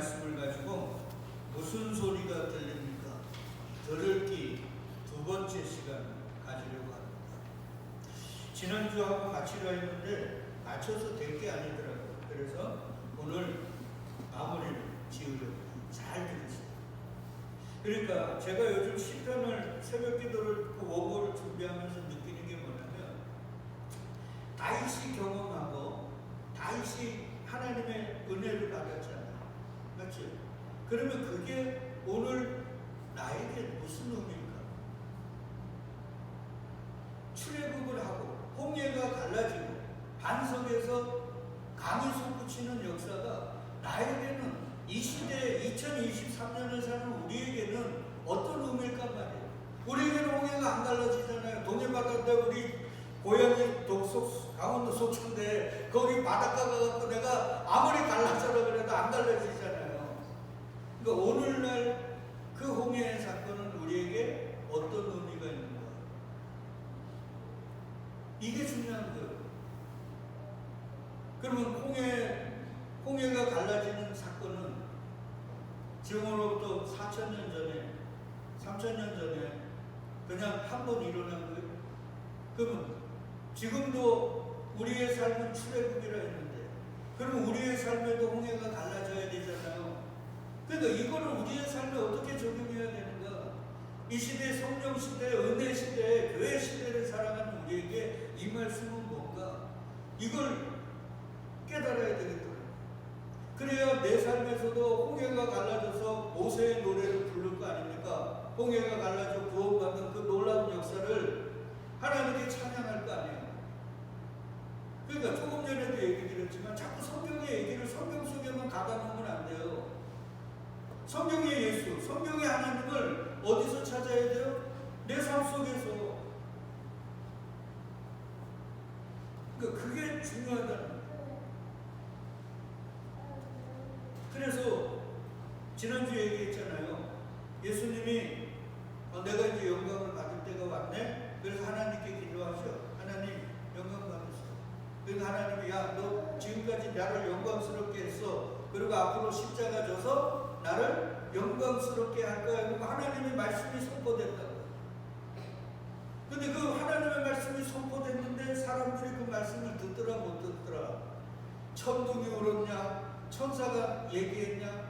말씀을 가지고 무슨 소리가 들립니까? 들을기 두 번째 시간 가지려고 합니다. 지난주하고 맞추려 했는데 맞춰서 될 게 아니더라고요. 그래서 오늘 마무리를 지으려고 잘 들으세요. 그러니까 제가 요즘 시편을 새벽 기도를 워고를 준비하면서 느끼는 게 뭐냐면 다윗이 경험하고 다윗이 하나님의 은혜를 받았잖아요. 맞죠? 그러면 그게 오늘 나에게 무슨 의미일까? 출애굽을 하고 홍해가 갈라지고 반석에서 강이 솟구치는 역사가 나에게는 이 시대에 2023년을 사는 우리에게는 어떤 의미일까 말이에요. 우리에게는 홍해가 안 갈라지잖아요. 동해바다인데 우리 고향이 강원도 속초인데 거기 바닷가 가서 내가 아무리 갈라져라 그래도 안 갈라지잖아요. 그러니까 오늘날 그 홍해의 사건은 우리에게 어떤 의미가 있는가? 이게 중요한 거예요. 그러면 홍해가 갈라지는 사건은 지금으로부터 4,000년 전에 3,000년 전에 그냥 한 번 일어난 거예요. 그러면 지금도 우리의 삶은 출애굽이라 했는데 그러면 우리의 삶에도 홍해가 갈라져야 되잖아요. 그러니까 이거를 우리의 삶에 어떻게 적용해야 되는가? 이 시대, 성령 시대, 은혜 시대, 교회 시대를 살아가는 우리에게 이 말씀은 뭔가? 이걸 깨달아야 되겠더라고요. 그래야 내 삶에서도 홍해가 갈라져서 모세의 노래를 부를 거 아닙니까? 홍해가 갈라져 구원받는 그 놀라운 역사를 하나님께 찬양할 거 아니에요. 그러니까 조금 전에도 얘기 드렸지만 자꾸 성경의 얘기를 성경 속에만 가다 놓으면 안 돼요. 성경의 예수, 성경의 하나님을 어디서 찾아야 돼요? 내 삶 속에서. 그러니까 그게 중요하다는 거예요. 그래서 지난주에 얘기했잖아요. 예수님이 내가 이제 영광을 받을 때가 왔네. 그래서 하나님께 기도하셔. 하나님 영광 받으세요. 그러니까 하나님이 너 지금까지 나를 영광스럽게 했어. 그리고 앞으로 십자가 져서 나를 영광스럽게 할 거야. 그리고 하나님의 말씀이 선포됐다고. 근데 그 하나님의 말씀이 선포됐는데 사람들이 그 말씀을 듣더라 못 듣더라. 천둥이 울었냐? 천사가 얘기했냐?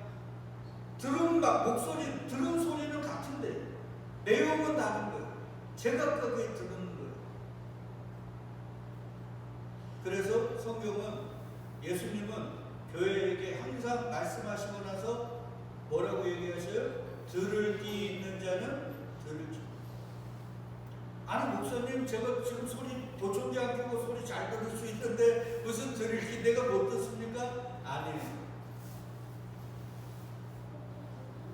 들은 소리는 같은데 내용은 다른 거예요. 제각각에 들은 거예요. 그래서 성경은 예수님은 교회에게 항상 말씀하시고 나서 뭐라고 얘기하셔요? 들을 귀 있는 자는 들을지. 아니 목사님 제가 지금 소리 보청기 안 켜고 소리 잘 들을 수 있는데 무슨 들을 귀 내가 못 듣습니까? 아니에요.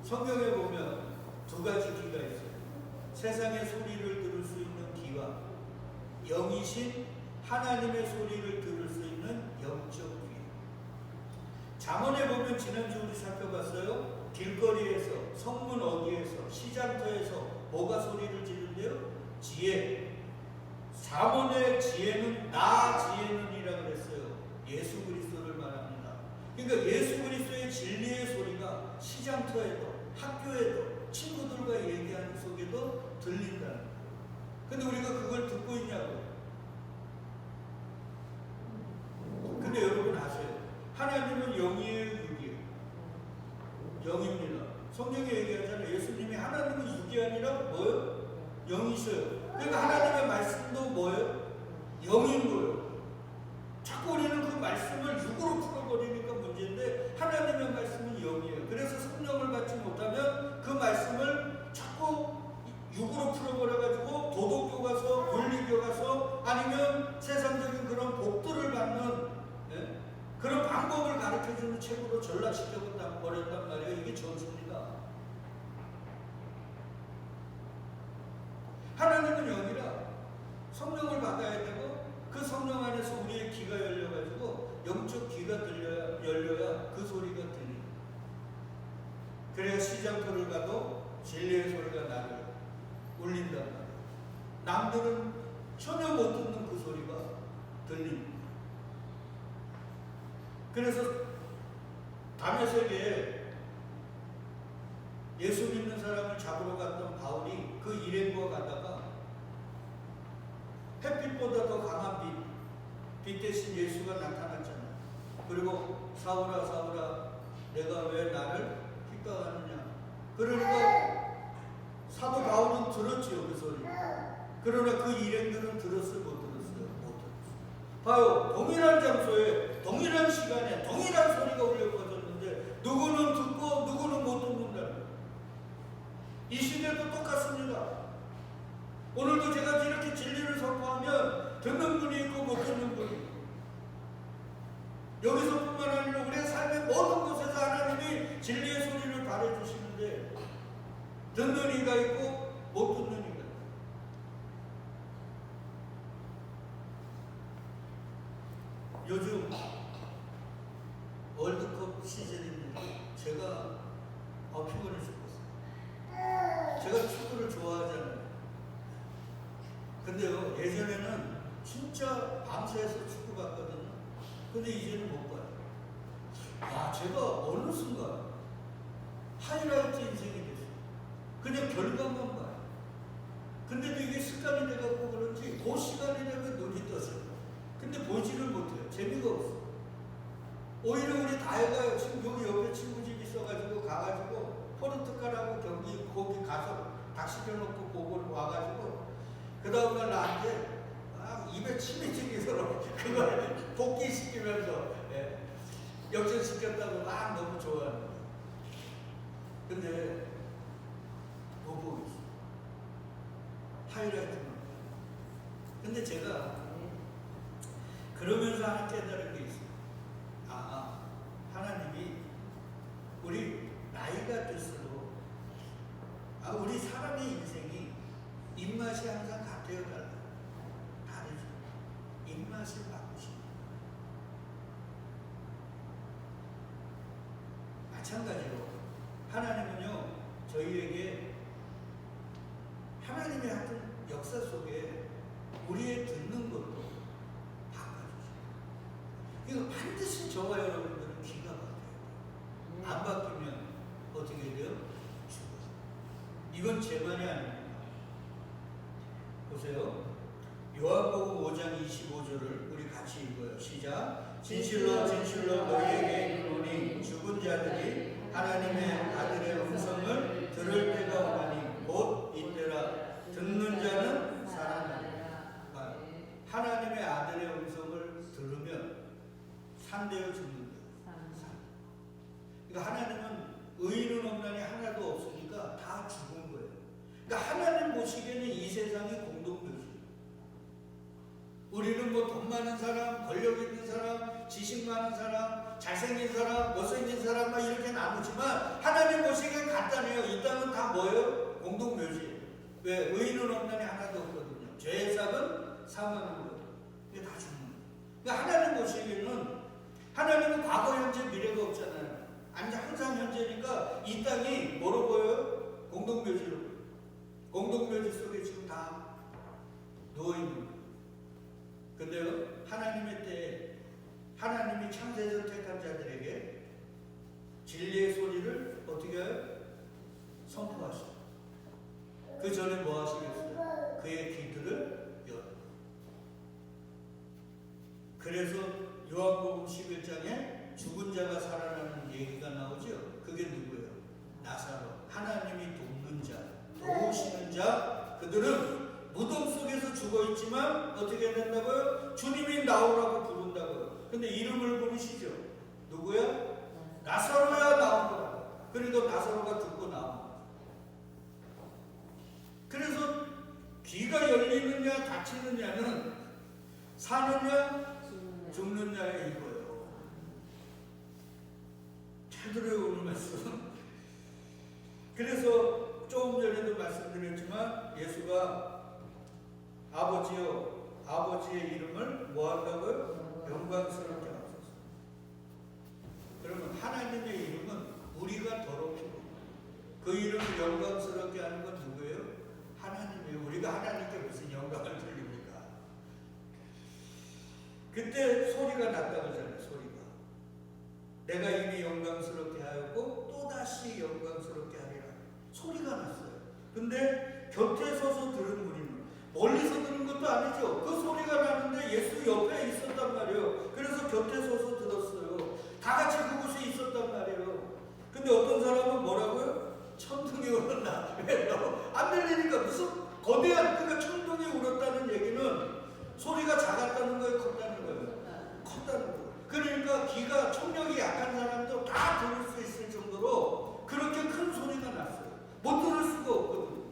성경에 보면 두 가지 귀가 있어요. 세상의 소리를 들을 수 있는 귀와 영이신 하나님의 소리를 들을 수 있는 영적 귀. 잠언에 보면 지난주 우리 살펴봤어요. 길거리에서, 성문 어디에서, 시장터에서 뭐가 소리를 지른대요? 지혜. 잠언의 지혜는 나 지혜는이라 그랬어요. 예수 그리스도를 말합니다. 그러니까 예수 그리스도의 진리의 소리가 시장터에도 학교에도 친구들과 얘기하는 속에도 들린다는 거예요. 근데 우리가 그걸 듣고 있냐고요. 근데 여러분 아세요? 하나님은 영이에요, 육이에요? 영입니다. 성경에 얘기하잖아요. 예수님이 하나님은 육이 아니라 뭐예요? 영이셔요. 그러니까 하나님의 말씀도 뭐예요? 영인 거예요. 자꾸 우리는 그 말씀을 육으로 풀어버리니까 문제인데 하나님의 말씀은 영이에요. 그래서 성령을 받지 못하면 그 말씀을 자꾸 육으로 풀어버려가지고 도덕교 가서 윤리교 가서 아니면 세상적인 그런 복들을 받는 그런 방법을 가르쳐주는 책으로 전락시켜버렸단 말이에요. 이게 전수입니다. 하나님은 영이라 성령을 받아야 되고 그 성령 안에서 우리의 귀가 열려가지고 영적 귀가 열려야 그 소리가 들립니다. 그래야 시장터를 가도 진리의 소리가 나를 울린단 말이에요. 남들은 전혀 못 듣는 그 소리가 들립니다. 그래서 다메섹에 예수 믿는 사람을 잡으러 갔던 바울이 그 일행과 가다가 햇빛보다 더 강한 빛 대신 예수가 나타났잖아요. 그리고 사울아 사울아 내가 왜 나를 핍박하느냐. 그러니까 사도 바울은 들었지요, 그 소리. 그러나 그 일행들은 들었어요, 못 들었어요? 못 들었어요. 봐요, 동일한 장소에 동일한 시간에 동일한 소리가 울려 퍼졌는데 누구는 듣고 누구는 못 듣는다는 거예요. 이 시대도 똑같습니다. 오늘도 제가 이렇게 진리를 선포하면 듣는 분이 있고 못 듣는 분이 있고, 여기서뿐만 아니라 우리의 삶의 모든 곳에서 하나님이 진리의 소리를 가르쳐주시는데 듣는 이가 있고 못 듣는 이가 있고. 요즘 월드컵 시즌입니다. 제가 피곤해 죽겠어요. 제가 축구를 좋아하잖아요. 근데요, 예전에는 진짜 밤새서 축구 봤거든요. 근데 이제는 못 봐요. 제가 어느 순간 하이라이트 인생이 됐어요. 그냥 결과만 봐요. 근데도 이게 습관이 돼갖고 그런지 그 시간이 되면 눈이 떠져요. 근데 보지를 못해요. 재미가 없어요. 오히려 우리 다혜가 지금 여기 옆에 친구 집 있어가지고 가가지고 포르투갈하고 경기 거기 가서 딱 시켜놓고 보고 와가지고 그 다음날 나한테 입에 침이 튀기더라고. 그걸 복귀시키면서 역전시켰다고 막 너무 좋아하는 거예요. 근데 못 보고 있어요. 하이라이트만. 근데 제가 그러면서 하나 깨달은 게 있어요. 하나님이 우리 나이가 들수록 우리 사람의 인생이 입맛이 항상 같아요, 달라요? 다르죠. 입맛을 바꾸시는. 마찬가지로 하나님은요, 저희에게 하나님의 하여튼 역사 속에 우리의 듣는 것도 바꿔주세요. 이거 반드시 저와 여러분들은 귀가 바뀌어요. 안 바뀌면 어떻게 돼요? 죽어요. 이건 제 말이 아닙니다. 보세요. 요한복음 5장 25절을 우리 같이 읽어요. 시작. 진실로 진실로 너희에게 이르노니 죽은 자들이 하나님의 아들의 음성을 들을 때가 오나니 곧 이때라. 듣는 자는 살아나리라. 하나님의 아들의 음성을 들으면 산대요, 죽는다. 그러니까 하나님은 의인은 없나니 하나도 없으니까 다 죽은 거예요. 그러니까 하나님 보시기에는 이 세상이 공동묘지. 우리는 뭐 돈 많은 사람, 권력 있는 사람, 지식 많은 사람, 잘생긴 사람, 못생긴 사람 막 이렇게 나누지만 하나님 보시기엔 간단해요. 이 땅은 다 뭐예요? 공동묘지. 왜? 의인은 없나니 하나도 없거든요. 죄의 삭은 사망인 거예요. 이게 다 죽는 거예요. 그러니까 하나님 보시기에는 하나님은 과거, 현재, 미래가 없잖아요. 항상 현재니까 이 땅이 뭐로 보여요? 공동묘지로. 공동묘지 속에 지금 다 누워있는 거예요. 근데요, 하나님의 때에 하나님이 창세전 택한 자들에게 진리의 소리를 어떻게 해요? 선포하시죠. 그 전에 뭐 하시겠어요? 그의 귀들을 열어. 그래서 요한복음 11장에 죽은 자가 살아나는 얘기가 나오죠. 그게 누구예요? 나사로. 하나님이 돕는 자, 도우시는 자, 그들은 무덤 속에서 죽어있지만 어떻게 된다고요? 주님이 나오라고 부른다고요. 근데 이름을 부르시죠. 누구야? 나사로야 나온 거야. 그러니까 나사로가 듣고 나온 거야. 그래서 귀가 열리느냐 닫히느냐는 사느냐 죽느냐의 이거예요. 잘 들어요, 오늘 말씀. 그래서 조금 전에도 말씀드렸지만 예수가 아버지요, 아버지의 이름을 뭐 한다고요? 영광스럽게 하소서. 그러면 하나님의 이름은 우리가 더럽히고 그 이름을 영광스럽게 하는 건 누구예요? 하나님이에요. 우리가 하나님께 무슨 영광을 돌립니까? 그때 소리가 났다고 하잖아요. 소리가. 내가 이미 영광스럽게 하였고 또다시 영광스럽게 하리라. 소리가 났어요. 근데 곁에 서서 들은 우리는 멀리서 들은 것도 아니죠. 그 소리가 나는데 예수 옆에 있었단 말이에요. 그래서 곁에 서서 들었어요. 다 같이 그곳에 있었단 말이에요. 근데 어떤 사람은 뭐라고요? 천둥이 울었나? 왜요? 안 들리니까 무슨 거대한, 그러니까 천둥이 울었다는 얘기는 소리가 작았다는 거예요, 컸다는 거예요? 컸다는 거예요. 그러니까 귀가 청력이 약한 사람도 다 들을 수 있을 정도로 그렇게 큰 소리가 났어요. 못 들을 수가 없거든요.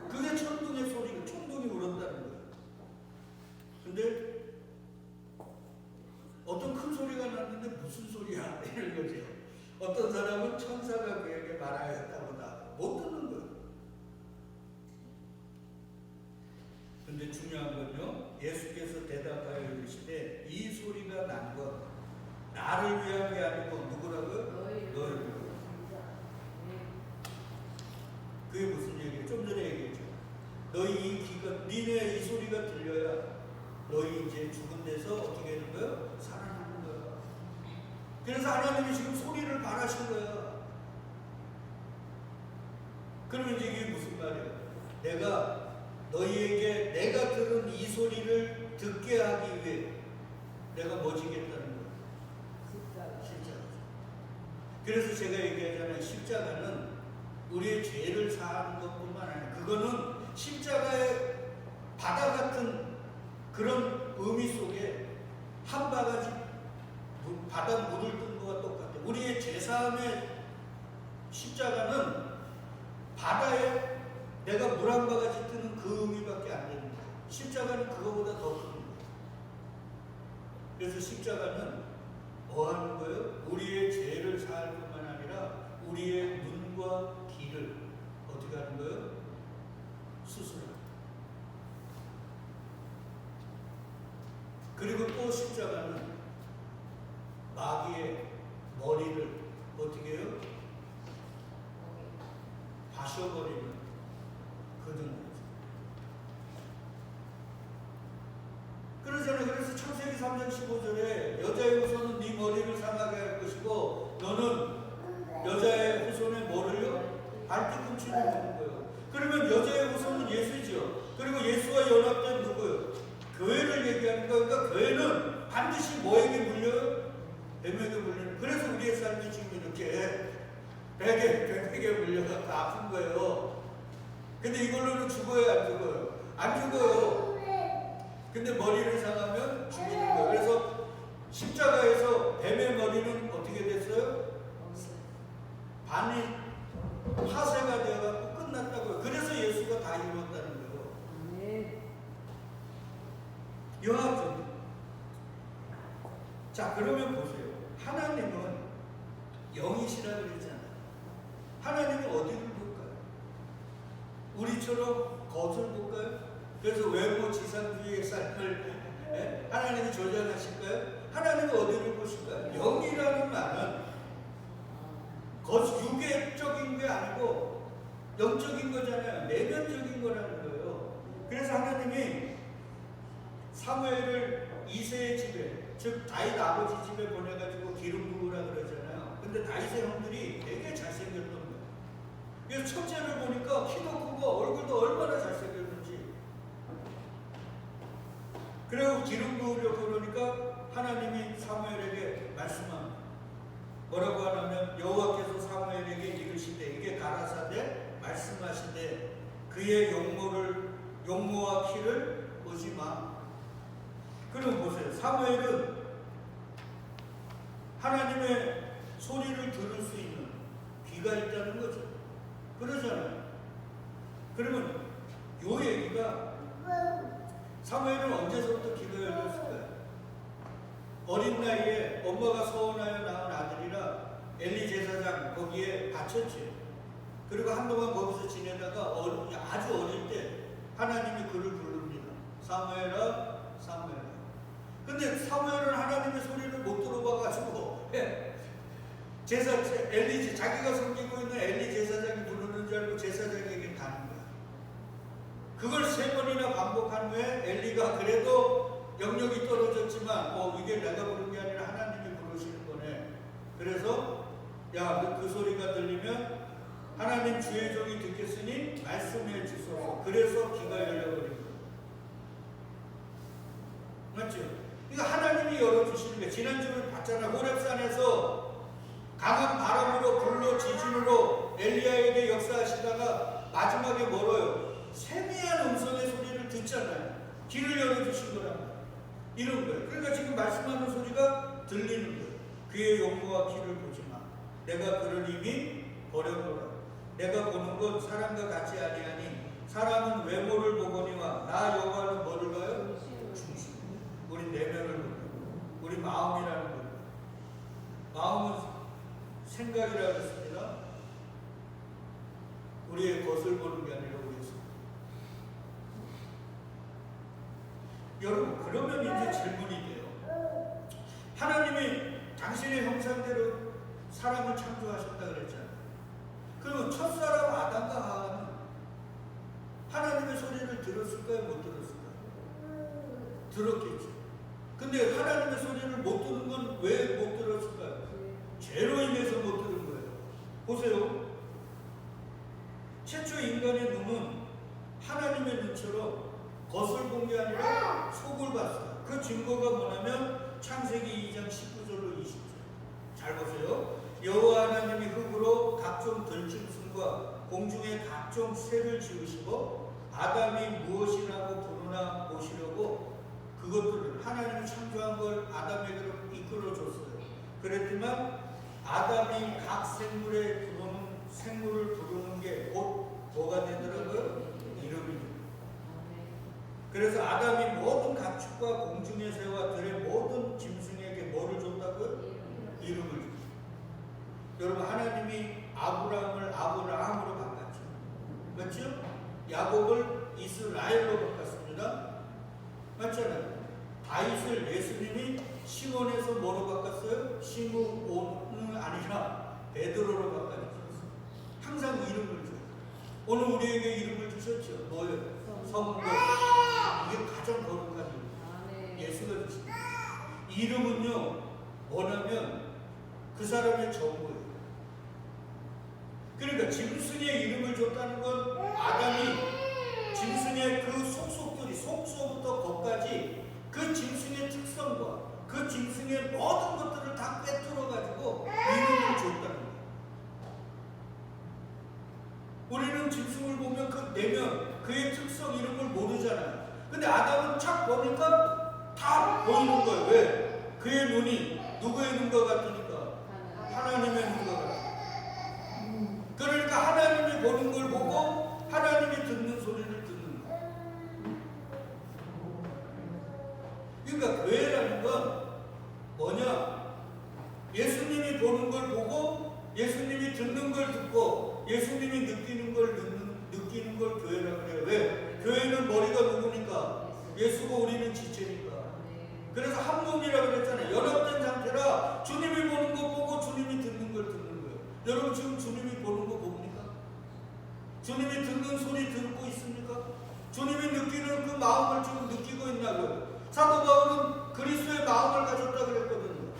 그게 천둥의 소리가, 천둥이 울었다는 거예요. 근데 어떤 큰 소리가 났는데 무슨 소리야? 이런 거죠. 어떤 사람은 천사가 그에게 말하였다 보다 못 듣는 거예요. 근데 중요한 건요, 예수께서 대답하여 이르시되 이 소리가 난 것 나를 위한 게 아니고 누구라고요? 너희를. 그게 무슨 얘기예요? 좀 전에 얘기했죠. 너희 이 귀가, 니네 이 소리가 들려야 너희 이제 죽은 데서 어떻게 하는 거예요? 살아나는 거예요. 그래서 하나님이 지금 소리를 바라신 거예요. 그러면 이제 이게 무슨 말이에요? 내가 너희에게 내가 들은 이 소리를 듣게 하기 위해 내가 뭐 지겠다는 거예요? 십자가. 그래서 제가 얘기하잖아요. 십자가는 우리의 죄를 사하는 것뿐만 아니라 그거는 십자가의 바다 같은 그런 의미 속에 한 바가지 바다 물을 뜬 것과 똑같아요. 우리의 죄사함의 십자가는 바다에 내가 물 한 바가지 뜨는 그 의미밖에 안 되는 거예요. 십자가는 그거보다 더 큰 거예요. 그래서 십자가는 뭐 하는 거예요? 우리의 죄를 사할 뿐만 아니라 우리의 눈과 귀를 어떻게 하는 거예요? 수술하는 거예요. 그리고 또 십자가는 마귀의 머리를 어떻게 해요? 바셔버리는 그런 그러잖아요. 그래서 창세기 3장 15절에 여자의 후손은 네 머리를 상하게 할 것이고 너는 여자의 후손의 뭐를요? 발뒤꿈치를 먹는 거예요. 그러면 여자의 후손은 예수죠. 그리고 예수와 연합된 누구예요? 교회를 얘기하는 거예요. 그러니까 교회는 반드시 뭐에게 물려요? 뱀에게 물려요. 그래서 우리의 삶이 지금 이렇게 뱀에게 물려서 아픈 거예요. 근데 이걸로는 죽어요, 안 죽어요? 안 죽어요. 근데 머리를 상하면 죽이는 거예요. 그래서 십자가에서 뱀의 머리는 어떻게 됐어요? 반이 파쇄가 되어갖고 끝났다고요. 그래서 예수가 다 이루었다는 거예요. 여하튼 자, 그러면 보세요. 하나님은 영이시라 그랬잖아요. 하나님은 어디를 볼까요? 우리처럼 겉을 볼까요? 그래서 외모 지상주의의 삶을 하나님이 조절하실까요? 하나님은 어디를 보실까요? 영이라는 말은 육의적인 게 아니고 영적인 거잖아요. 내면적인 거라는 거예요. 그래서 하나님이 사무엘을 이새의 집에, 즉 다윗 아버지 집에 보내가지고 기름 부으라 그러잖아요. 근데 다윗의 형들이 되게 잘생겼던 거예요. 그래서 첫째를 보니까 키도 크고 얼굴도 얼마나 잘생겼는지. 그리고 기름 부으려고 그러니까 하나님이 사무엘에게 말씀합니다. 뭐라고 하냐면 여호와께서 사무엘에게 이르시되 이게 가라사대 말씀하시되 그의 용모와 키를 보지 마. 그럼 보세요. 사무엘은 하나님의 소리를 들을 수 있는 귀가 있다는 거죠. 그러잖아요. 그러면 요 얘기가 사무엘은 언제서부터 귀가 열렸을까요? 어린 나이에 엄마가 서원하여 낳은 아들이라 엘리 제사장 거기에 바쳤지. 그리고 한동안 거기서 지내다가 아주 어릴 때 하나님이 그를 부릅니다. 사무엘아, 사무엘아. 근데 사무엘은 하나님의 소리를 못 들어봐가지고 자기가 섬기고 있는 엘리 제사장이 부르는 줄 알고 제사장에게 가는 거야. 그걸 3번이나 반복한 후에 엘리가 그래도 영역이 떨어졌지만 이게 내가 부른 게 아니라 하나님이 부르시는 거네. 그래서 야, 그 소리가 들리면 하나님 주의 종이 듣겠으니 말씀해 주소서. 그래서 귀가 열려버린 거예요. 맞죠? 이거 하나님이 열어주시는 거예요. 지난주에 봤잖아요. 호렙산에서 강한 바람으로 불로 지진으로 엘리야에게 역사하시다가 마지막에 멀어요. 세미한 음성의 소리를 듣잖아요. 귀를 열어주신 거란 이런 거예요. 그러니까 지금 말씀하는 소리가 들리는 거예요. 그의 용모와 귀를 보지 마. 내가 그를 이미 버려보라. 내가 보는 건 사람과 같이 아니하니 사람은 외모를 보거니와 나 여호와는 뭐를 봐요? 중심. 우리 내면을 보고 우리 마음이라는 거예요. 마음은 생각이라고 했습니다. 우리의 것을 보는 게 아니라 우리의 성. 여러분, 그러면 이제 질문이 돼요. 하나님이 당신의 형상대로 사람을 창조하셨다 그랬잖아요. 그리고 첫사람 아담과 하와는 하나님의 소리를 들었을까요? 못 들었을까요? 들었겠죠. 근데 하나님의 소리를 못 들은 건 왜 못 들었을까요? 죄로 인해서 못 들은 거예요. 보세요. 최초 인간의 눈은 하나님의 눈처럼 겉을 본 게 아니라 속을 봤어요. 그 증거가 뭐냐면 창세기 2장 19절로 20절. 잘 보세요. 여호와 하나님이 흙으로 각종 들짐승과 공중의 각종 새를 지으시고 아담이 무엇이라고 부르나 보시려고 그것들을 하나님이 창조한 걸 아담에게로 이끌어줬어요. 그랬지만 아담이 각 생물을 부르는 게 곧 뭐가 되더라고요? 이름이. 그래서 아담이 모든 가축과 공중의 새와 들의 모든 짐승에게 뭐를 줬다고요? 이름을 줬어요. 여러분, 하나님이 아브라함을 아브라함으로 바꿨죠. 맞죠? 야곱을 이스라엘로 바꿨습니다. 맞잖아요. 다윗을 예수님이 시몬에서 뭐로 바꿨어요? 시므온은 아니라 베드로로 바꿔주셨어요. 항상 이름을 줘요. 오늘 우리에게 이름을 주셨죠. 뭐예요? 성도. 이게 가장 거룩한 이름. 예수가 주신 이름은요, 뭐냐면 그 사람의 전부예요. 그러니까 짐승의 이름을 줬다는 건 아담이 짐승의 그 속속들이 속소부터 겉까지 그 짐승의 특성과 그 짐승의 모든 것들을 다 빼뚫어 가지고 이름을 줬다는 거예요. 우리는 짐승을 보면 그 내면 그의 특성 이름을 모르잖아요. 근데 아담은 착 보니까 다 보이는 거예요. 왜? 그의 눈이 누구의 눈과 같으니까? 하나님의 눈과 같으니까. 그러니까 하나님이 보는 걸 보고 하나님이 듣는 소리를 듣는 거예요. 그러니까 교회라는 건 뭐냐? 예수님이 보는 걸 보고 예수님이 듣는 걸 듣고 예수님이 느끼는 걸 느끼는 걸 교회라고 그래요. 왜? 교회는 머리가 누구니까? 예수고 우리는 지체니까. 그래서 한 몸이라고 그랬잖아요. 연합된 상태라 주님이 보는 거 보고 주님이 듣는 걸 듣는 거예요. 여러분, 지금 주님이 보는 거 봅니까? 주님이 듣는 소리 듣고 있습니까? 주님이 느끼는 그 마음을 지금 느끼고 있냐고요. 사도 바울은 그리스도의 마음을 가졌다 그랬거든요.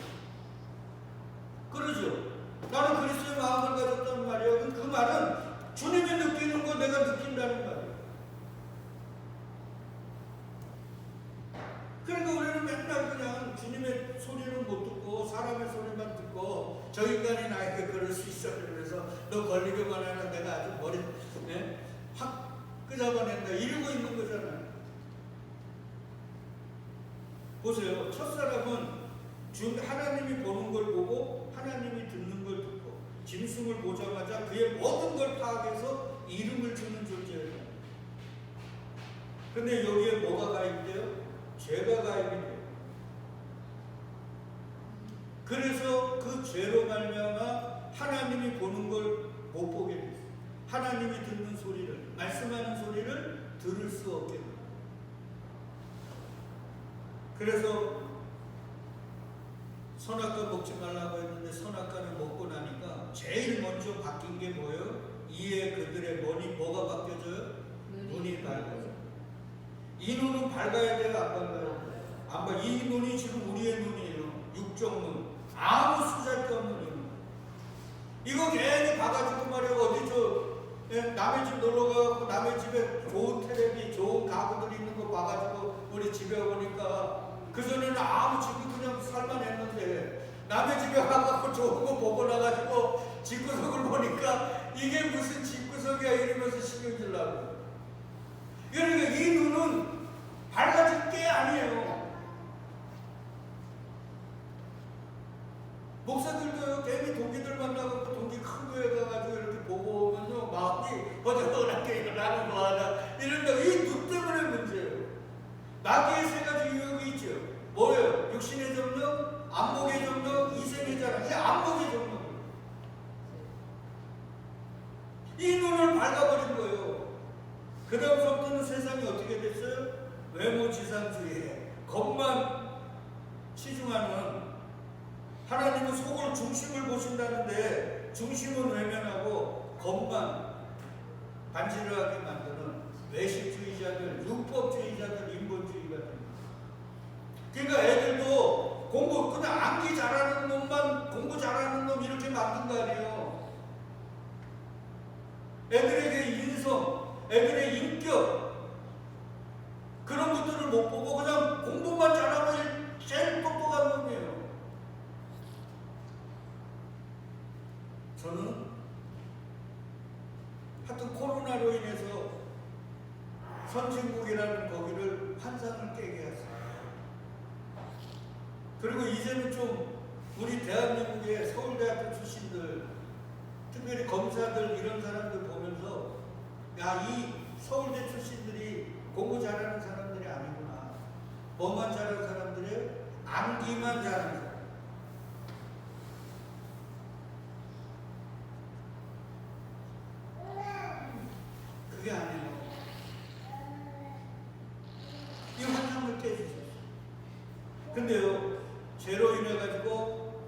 그러죠? 나는 그리스도의 마음을 가졌다는 말이에요. 그 말은 주님이 느끼는 거 내가 느낀다는 말이에요. 그러니까 우리는 맨날 그냥 주님의 소리는 못 듣고 사람의 소리만 듣고 저 인간이 나에게 그럴 수 있어. 그래서 너 걸리기만 하면 내가 아주 머리 확 끄잡아낸다 이러고 있는 거잖아요. 보세요. 첫사람은 하나님이 보는 걸 보고 하나님이 듣는 걸 듣고 짐승을 보자마자 그의 모든 걸 파악해서 이름을 주는 존재예요. 근데 여기에 뭐가 가입돼요? 죄가 가입이 돼요. 그래서 그 죄로 말미암아 하나님이 보는 걸 못 보게 됐어요. 하나님이 듣는 소리를, 말씀하는 소리를 들을 수 없게 돼요. 그래서 선악과 먹지 말라고 했는데 선악과를 먹고 나니까 제일 먼저 바뀐 게 뭐예요? 이에 그들의 뭐가 바뀌어져요? 눈이 밝아져요. 이 눈은 밝아야 돼요? 안 밝아요? 안 밝아요. 이 눈이 지금 우리의 눈이에요. 육적 눈. 아무 수잘데 없는 눈. 이거 괜히 봐가지고 말이에요. 어디 저 예? 남의 집 놀러 가고 남의 집에 좋은 텔레비, 좋은 가구들이 있는 거 봐가지고 우리 집에 오니까 그전에는 아무 집이 그냥 살만했는데 남의 집에 가갖고 좋은 거 보고 나가지고 집구석을 보니까 이게 무슨 집구석이야 이러면서 신경질나고. 그러니까 이 눈은 밝아질 게 아니에요. 목사들도요, 괜히 동기들 만나고 동기 큰 교회 가가지고 이렇게 보고 오면요, 마음이 허전하게 이거 나는 뭐하나 이런다. 이 눈 때문에 문제예요. 마귀의 세 가지 유혹이 있죠. 뭐예요? 육신의 정력, 안목의 정력, 이생의 자랑. 이 안목의 정력. 이 눈을 밝아버린 거예요. 그 다음부터는 세상이 어떻게 됐어요? 외모지상주의에 것만 치중하는, 하나님은 속을 중심을 보신다는데 중심은 외면하고 것만 반지르하게 만드는 외식주의자들, 율법주의자들, 인본주의가 됩니다. 그러니까 애들도 공부 그냥 암기 잘하는 놈만 공부 잘하는 놈 이렇게 만든 거 아니에요. 애들에게 인성, 애들의 인격 그런 것들을 못 보고 그냥 공부만 잘하면 제일 똑똑한 놈이에요. 저는 하여튼 코로나로 인해서 선진국이라는 거기를 환상을 깨게 했어요. 그리고 이제는 좀 우리 대한민국의 서울대학교 출신들, 특별히 검사들 이런 사람들 보면서 야, 이 서울대 출신들이 공부 잘하는 사람들이 아니구나. 뭐만 잘하는 사람들이에요? 암기만 잘하는 사람. 그게 아니에요. 이 환상을 깨주셨어요. 근데요, 죄로 인해가지고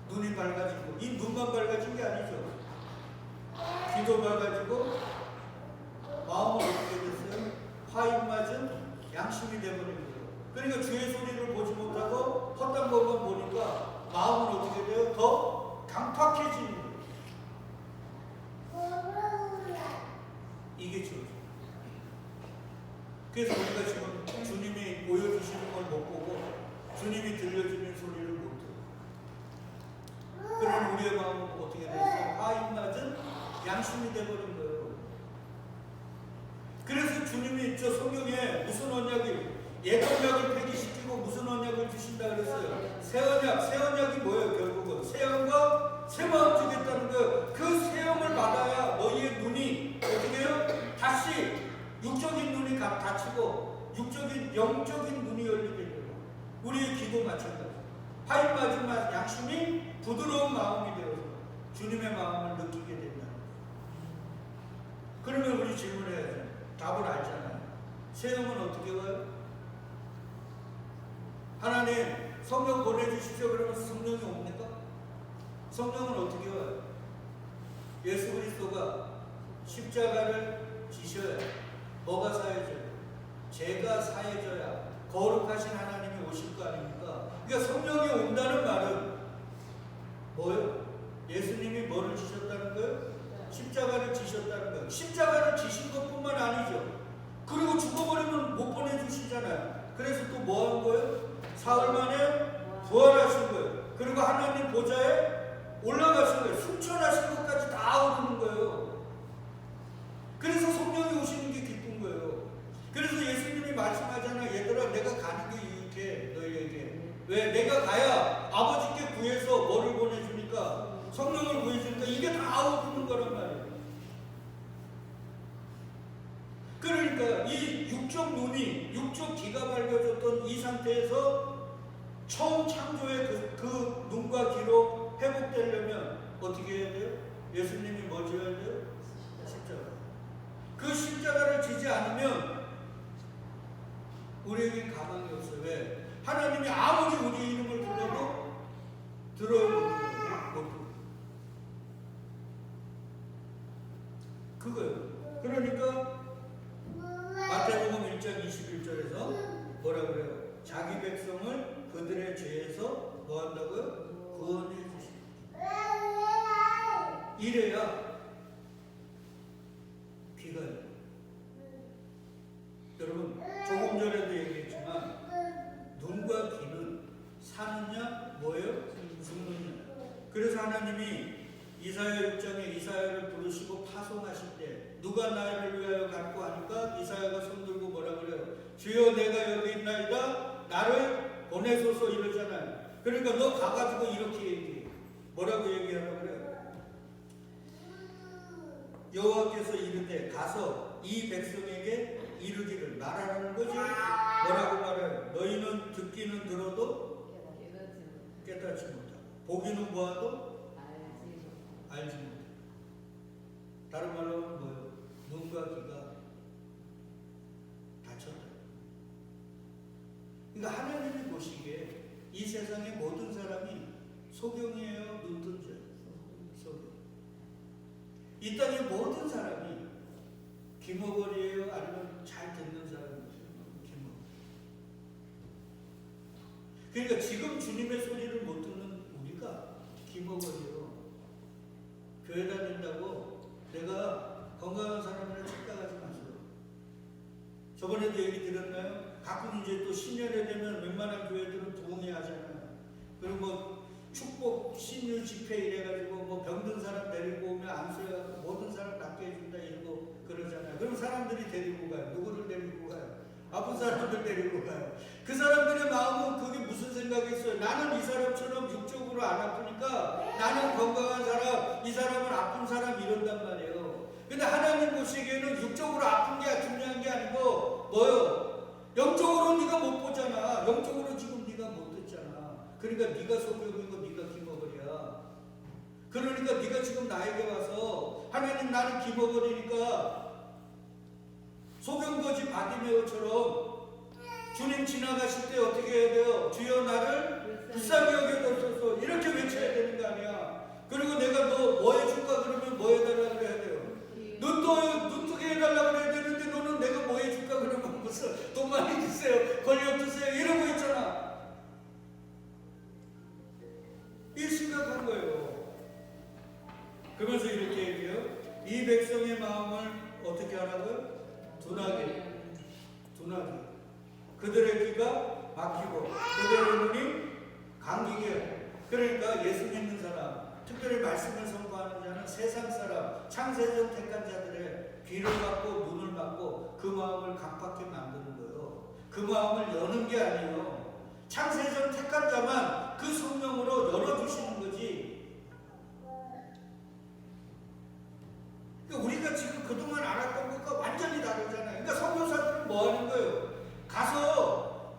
눈이 밝아지고, 이 눈만 밝아진 게 아니죠. 귀도 밝아지고, 마음은 어떻게 됐어요? 화인 맞은 양심이 되버린 거예요. 그러니까 주의 소리를 보지 못하고 헛된 것만 보니까 마음은 어떻게 돼요? 더 강팍해지는 거예요. 이게 죄죠. 그래서 우리가 지금 주님이 보여주시는 걸 못 보고 주님이 들려주는 소리를 못 들어요. 그럼 우리의 마음은 어떻게 됐어요? 화인 맞은 양심이 되버린 거예요. 그래서 주님이 저 성경에 무슨 언약이 옛 언약을 폐기시키고 무슨 언약을 주신다 그랬어요. 새 언약, 새 언약이 뭐예요? 결국은 새 영과 새 마음 주겠다는 거예요. 그 새 영을 받아야 너희의 눈이 어떻게 해요? 다시 육적인 눈이 닫히고 육적인 영적인 눈이 열리게 돼요. 우리의 기도 마찬가지. 화인 맞은 양심이 부드러운 마음이 되어서 주님의 마음을 느끼게 된다. 그러면 우리 질문해야죠. 답을 알잖아요. 새 영은 어떻게 와요? 하나님 성령 보내주십시오 그러면 성령이 옵니까? 성령은 어떻게 와요? 예수 그리스도가 십자가를 지셔야 뭐가 사해져요? 죄가 사해져야 거룩하신 하나님이 오실 거 아닙니까? 그러니까 성령이 온다는 말은 뭐예요? 예수님이 뭐를 지셨다는 거예요? 십자가를 지셨다는 거예요. 십자가를 지신 것뿐만 아니죠. 그리고 죽어버리면 못 보내주시잖아요. 그래서 또 뭐 한 거예요? 사흘 만에 부활하신 거예요. 그리고 하나님 보좌에 올라가신 거예요. 승천하신 것까지 다 오르는 거예요. 그래서 성령이 오시는 게 기쁜 거예요. 그래서 예수님이 말씀하잖아요. 얘들아, 내가 가는 게 유익해 너희에게. 왜? 내가 가야 아버지께 구해서 뭐를 보내주니까? 성령을 보여주니까 이게 다 오르는 거란 말이에요. 그러니까 이 육적 눈이, 육적 귀가 밝아졌던 이 상태에서 처음 창조의 그 눈과 귀로 회복되려면 어떻게 해야 돼요? 예수님이 뭐 지어야 돼요? 십자가. 그 십자가를 지지 않으면 우리에게 가망이 없어요. 왜? 하나님이 아무리 우리 이름을 불러도 들어요 못 들어요. 그거예요. 그러니까 마태복음 1장 21절에서 뭐라 그래요? 자기 백성을 그들의 죄에서 뭐 한다고요? 구원해 주십니다. 이래야 하나님이 이사야 6장에 이사야를 부르시고 파송하실 때 누가 나를 위하여 갔고 하니까 이사야가 손들고 뭐라 그래요? 주여 내가 여기 있나이다 나를 보내소서 이러잖아요. 그러니까 너 가가지고 이렇게 얘기해. 뭐라고 얘기하라고 그래요? 여호와께서 이르되 가서 이 백성에게 이르기를 말하라는 거지. 뭐라고 말해요? 너희는 듣기는 들어도 깨닫지 못하고 보기는 보아도 알지 못해. 다른 말로 하면 뭐예요? 눈과 귀가 닫혔다. 그러니까 하나님이 보시기에 이 세상의 모든 사람이 소경이에요? 눈뜬자예요? 소경. 이 땅의 모든 사람이 귀머거리예요? 아니면 잘 듣는 사람이에요? 귀머거리. 그러니까 지금 주님의 소리를 못 듣는 우리가 귀머거리예요. 교회 다닌다고 내가 건강한 사람이라 착각하지 마세요. 저번에도 얘기 들었나요? 가끔 이제 또 신년에 되면 웬만한 교회들은 부흥회 하잖아요. 그리고 뭐 축복 신유 집회 이래가지고 뭐 병든 사람 데리고 오면 안수해가지고 모든 사람 낫게 해준다 이러고 그러잖아요. 그럼 사람들이 데리고 가요. 누구를 데리고 가요? 아픈 사람들 데리고 가요. 그 사람들의 마음은 그게 무슨 생각이 있어요? 나는 이 사람처럼 육적으로 안 아프니까 나는 건강한 사람, 이 사람은 아픈 사람 이런단 말이에요. 근데 하나님 보시기에는 육적으로 아픈 게 중요한 게 아니고 뭐요? 영적으로 네가 못 보잖아. 영적으로 지금 네가 못 듣잖아. 그러니까 네가 소경이고 네가 기머거리야. 그러니까 네가 지금 나에게 와서 하나님 나는 기머거리니까 소경거지 바디메오처럼 주님 지나가실 때 어떻게 해야 돼요? 주여 나를 불쌍히 여겨주소서 이렇게 외쳐야 되는 거 아니야. 그리고 내가 너 뭐 해줄까 그러면 뭐 해달라고 그래야 돼요? 눈 뜨게 해달라고 그래야 되는데 너는 내가 뭐 해줄까 그러면 무슨 돈 많이 주세요, 권력 주세요 이러고 있잖아. 이 심각한 거예요. 그러면서 이렇게 얘기해요. 이 백성의 마음을 어떻게 하라고요? 둔하게. 그들의 귀가 막히고 그들의 눈이 감기게. 그러니까 예수 믿는 사람, 특별히 말씀을 선포하는 자는 세상 사람, 창세전 택한 자들의 귀를 막고 눈을 막고 그 마음을 강팍하게 만드는 거예요. 그 마음을 여는 게 아니에요. 창세전 택한 자만 그 성령으로 열어주시는 거지. 그러니까 우리가 지금 그동안 알았던 것과 완전히 다르잖아요. 그러니까 선교사들은 뭐 하는 거예요? 가서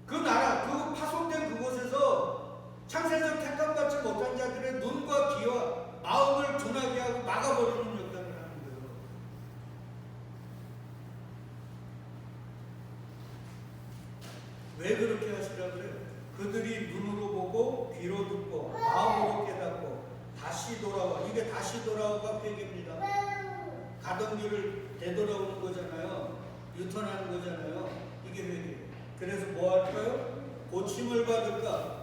그 나라, 그 파송된 그곳에서 창세전 택함받지 못한 자들의 눈과 귀와 마음을 둔하게 하고 막아버리는 역할을 하는 거예요. 왜 그렇게 하시라 그래요? 그들이 눈으로 보고 귀로 듣고 마음으로 깨닫고 다시 돌아와. 이게 다시 돌아와가 회개입니다. 가던 길을 되돌아오는 거잖아요. 유턴하는 거잖아요. 이게 회개. 그래서 뭐 할까요? 고침을 받을까?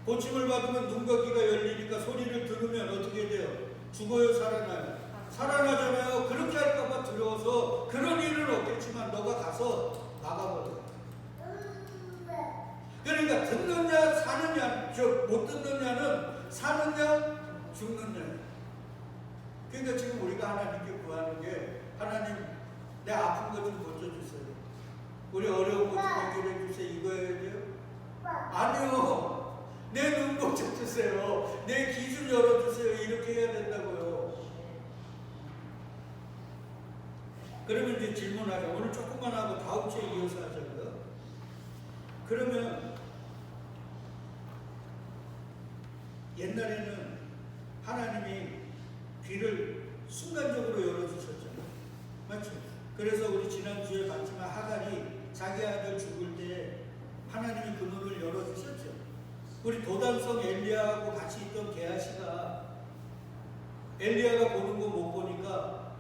고침을 받으면 눈과 귀가 열리니까 소리를 들으면 어떻게 돼요? 죽어요? 살아나요? 살아나잖아요. 그렇게 할까봐 두려워서 그런 일은 없겠지만 너가 가서 막아버려. 그러니까 듣느냐 사느냐, 못 듣느냐는 사느냐 죽느냐. 그러니까 지금 우리가 하나님께 구하는 게 하나님 내 아픈 것 좀 고쳐주세요. 우리 어려운 것 좀 해결해 주세요. 이거 해야 돼요? 아니요. 내 눈 고쳐주세요. 내 귀 좀 열어주세요. 이렇게 해야 된다고요. 그러면 이제 질문하자. 오늘 조금만 하고 다음 주에 이어서 하자고요. 그러면 옛날에는 하나님이 귀를 순간적으로 열어주셨잖아요. 맞죠? 그래서 우리 지난주에 봤지만 하갈이 자기 아들 죽을 때 하나님이 그 눈을 열어주셨죠. 우리 도단성 엘리야하고 같이 있던 게하시가 엘리야가 보는 거 못 보니까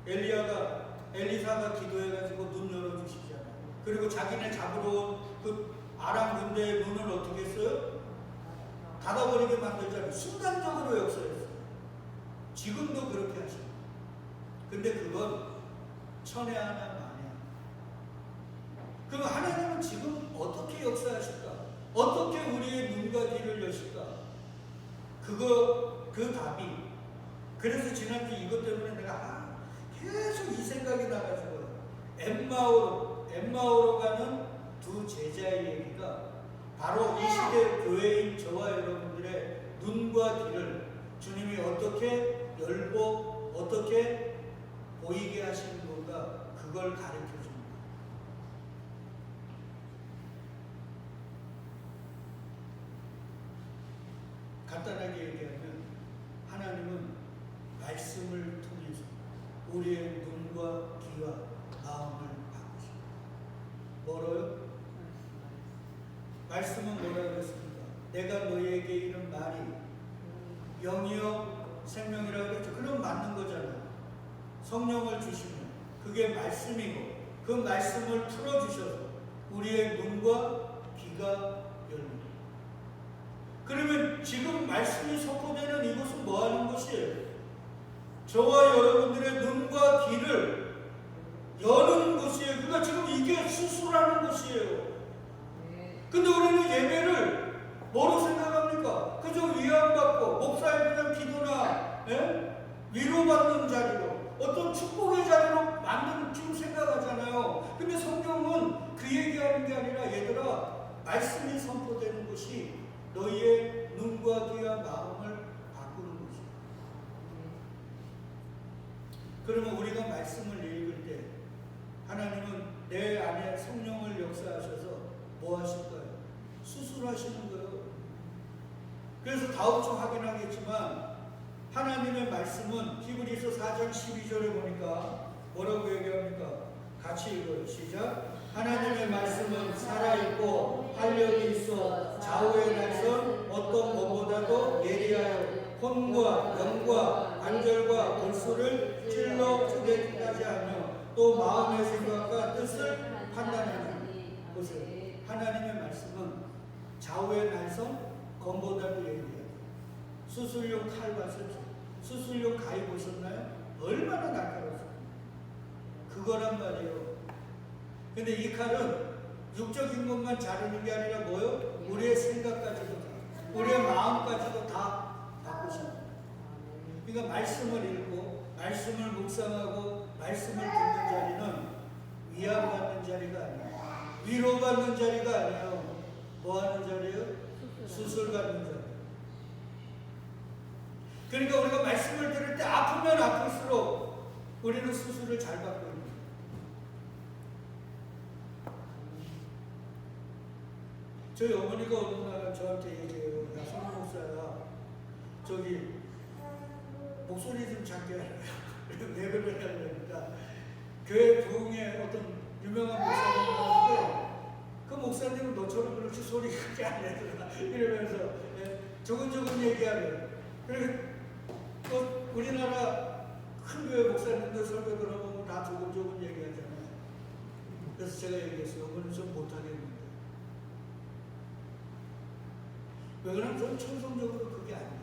엘리사가 기도해가지고 눈 열어주시잖아요. 그리고 자기네 잡으러 온 그 아람 군대의 눈을 어떻게 했어요? 닫아버리게 만들잖아요. 순간적으로 역사했어요. 지금도 그렇게 하십니다. 근데 그건 천에 하나 만에 하나. 그럼 하나님은 지금 어떻게 역사하실까? 어떻게 우리의 눈과 귀를 여실까? 그 답이. 그래서 지난주 이것 때문에 내가 계속 이 생각이 나가지고 엠마오로 가는 두 제자의 얘기가 바로 이 시대 교회인 저와 여러분들의 눈과 귀를 주님이 어떻게 열고 어떻게 보이게 하시는 건가, 그걸 가르쳐 줍니다. 간단하게 얘기하면 하나님은 말씀을 통해서 우리의 눈과 귀와 마음을 바꾸십니다. 뭐로요? 말씀은 뭐라고 했습니까? 내가 너희에게 이른 말이 영이요 생명이라고 했죠. 그럼 맞는 거잖아요. 성령을 주시면 그게 말씀이고 그 말씀을 풀어주셔서 우리의 눈과 귀가 열립니다. 그러면 지금 말씀이 선포되는 이곳은 뭐 하는 곳이에요? 저와 여러분들의 눈과 귀를 여는 곳이에요. 그러니까 지금 이게 수술하는 곳이에요. 근데 우리는 예배를 뭐로 생각합니까? 그저 위안받고 목사에 그냥 기도나 위로받는 자리로, 어떤 축복의 자리로 만드는 줄 생각하잖아요. 근데 성경은 그 얘기하는 게 아니라, 얘들아, 말씀이 선포되는 곳이 너희의 눈과 귀와 마음을 바꾸는 곳이에요. 그러면 우리가 말씀을 읽을 때 하나님은 내 안에 성령을 역사하셔서 뭐 하실까요? 수술하시는 거예요. 그래서 다음 주 확인하겠지만 하나님의 말씀은 히브리서 4장 12절에 보니까 뭐라고 얘기합니까? 같이 읽어요. 시작. 하나님의 말씀은 살아있고 활력이 있어 좌우의 날선 어떤 것보다도 예리하여 혼과 영과 관절과 골수를 찔러 쪼개기까지 하며 또 마음의 생각과 뜻을 판단하는. 보세요. 하나님의 말씀은 좌우의 날선 검보다도 예리해요. 수술용 칼 봤었죠? 수술용 가위 보셨나요? 얼마나 날카롭습니까? 그거란 말이에요. 근데 이 칼은 육적인 것만 자르는 게 아니라 뭐요? 우리의 생각까지도 다, 우리의 마음까지도 다 바꾸십니다. 그러니까 말씀을 읽고 말씀을 묵상하고 말씀을 듣는 자리는 위안받는 자리가 아니에요. 위로받는 자리가 아니에요. 뭐 하는 자리예요? 수술받는 자리. 그러니까 우리가 말씀을 들을 때 아프면 아플수록 우리는 수술을 잘 받고 있는 거예요. 저희 어머니가 어느 날 저한테 얘기해요. 야, 손 목사야, 저기 목소리 좀 작게 하래요. 왜 그러냐니까 교회 부흥에 어떤 유명한 목사님이 나왔는데 그 목사님은 너처럼 그렇게 소리 크게 안 해더라 이러면서 조근조근 얘기하래요. 그리고 또 우리나라 큰 교회 목사님들 설교 들어보면 다 조근조근 얘기하잖아요. 그래서 제가 얘기했어요. 어머니 좀 못하겠는데. 왜 그러면 좀 천성적으로 그게 안 돼요.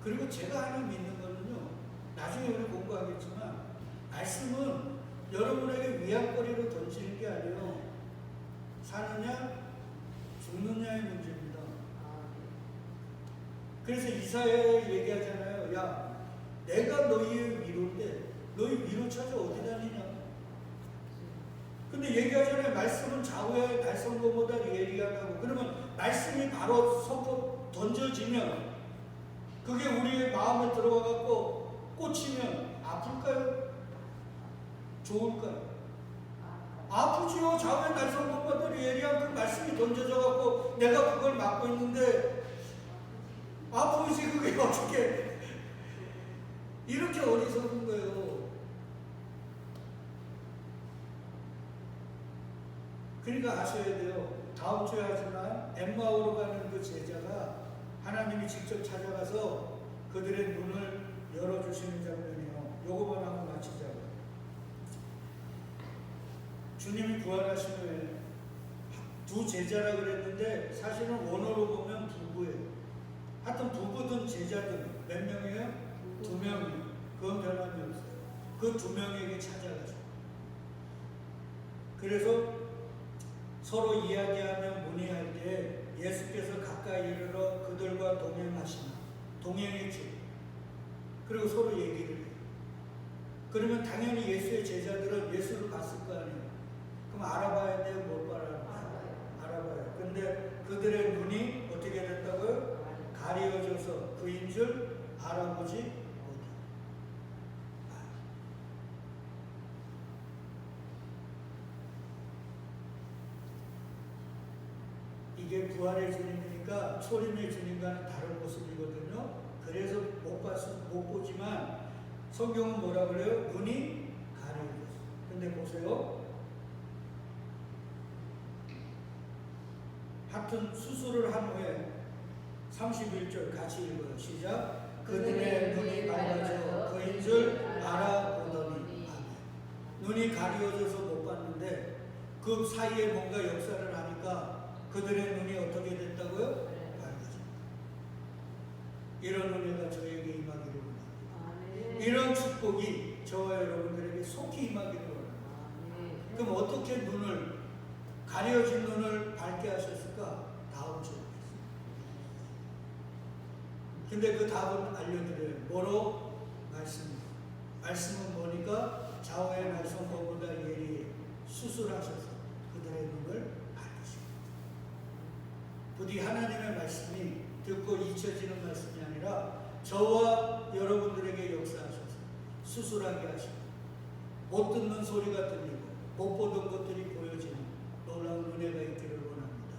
그리고 제가 하나 믿는 거는요, 나중에 우리 공부하겠지만 말씀은 여러분에게 위안거리로 던지는 게 아니에요. 사느냐 죽느냐의 문제입니다. 그래서 이사야에 얘기하잖아요. 야, 내가 너희의 위로인데 너희 위로 찾아 어디 다니냐. 근데 얘기하잖아요. 말씀은 좌우의 날선거보다 예리하다고. 그러면 말씀이 바로 선포 던져지면 그게 우리의 마음에 들어가갖고 꽂히면 아플까요? 좋을까요? 아프지요. 좌우의 날선거보다 예리한 그 말씀이 던져져갖고 내가 그걸 맡고 있는데 아프지. 그게 어떻게 이렇게 어리석은 거예요. 그러니까 아셔야 돼요. 다음 주에 하지만 엠마오로 가는 그 제자가 하나님이 직접 찾아가서 그들의 눈을 열어주시는 장면이에요. 요거만 한번 마치자고요. 주님이 부활하신 후에 두 제자라 그랬는데 사실은 원어로 보면 부부예요. 하여튼 부부든 제자든 몇 명이에요? 2명이에요. 그건 변함이 없어요. 그 2명에게 찾아가죠. 그래서 서로 이야기하며 문의할 때 예수께서 가까이 이르러 그들과 동행하시나 동행했죠. 그리고 서로 얘기를 해요. 그러면 당연히 예수의 제자들은 예수를 봤을 거 아니에요. 그럼 알아봐야 돼요? 못 봐야 알아봐요. 근데 그들의 눈이 어떻게 됐다고요? 가려져서 그인 줄 알아보지 못해. 이게 부활의 주님이니까 초림의 주님과는 다른 모습이거든요. 그래서 못 보지만 성경은 뭐라 그래요? 눈이 가려졌어. 근데 보세요. 하여튼 수술을 한 후에 31절 같이 읽어요. 시작. 그들의 눈이 밝아져 그인 줄 알아보더니. 아멘. 눈이 가려져서 못 봤는데 그 사이에 뭔가 역사를 하니까 그들의 눈이 어떻게 됐다고요? 밝아져. 이런 은혜가 저에게 임하기를 원합니다. 이런 축복이 저와 여러분들에게 속히 임하기를 원합니다. 그럼 어떻게 눈을 가려진 눈을 밝게 하셨을까? 다음 주에 보겠습니다. 근데 그 답은 알려드려요. 뭐로? 말씀입니다. 말씀은 뭐니까? 좌우의 날성보다 예리해 수술하셔서 그들의 눈을 밝히십니다. 부디 하나님의 말씀이 듣고 잊혀지는 말씀이 아니라 저와 여러분들에게 역사하셔서 수술하게 하시고 못 듣는 소리가 들리고 못 보던 것들이 보여지는 놀라운 은혜가 있기를 원합니다.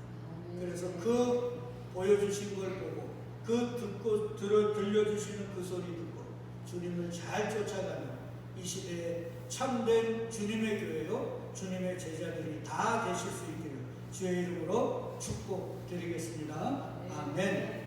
그래서 그 보여주신 걸 보고 그 듣고 들려주시는 그 소리 듣고 주님을 잘 쫓아가는 이 시대에 참된 주님의 교회요 주님의 제자들이 다 되실 수 있기를 주의 이름으로 축복드리겠습니다. 아멘.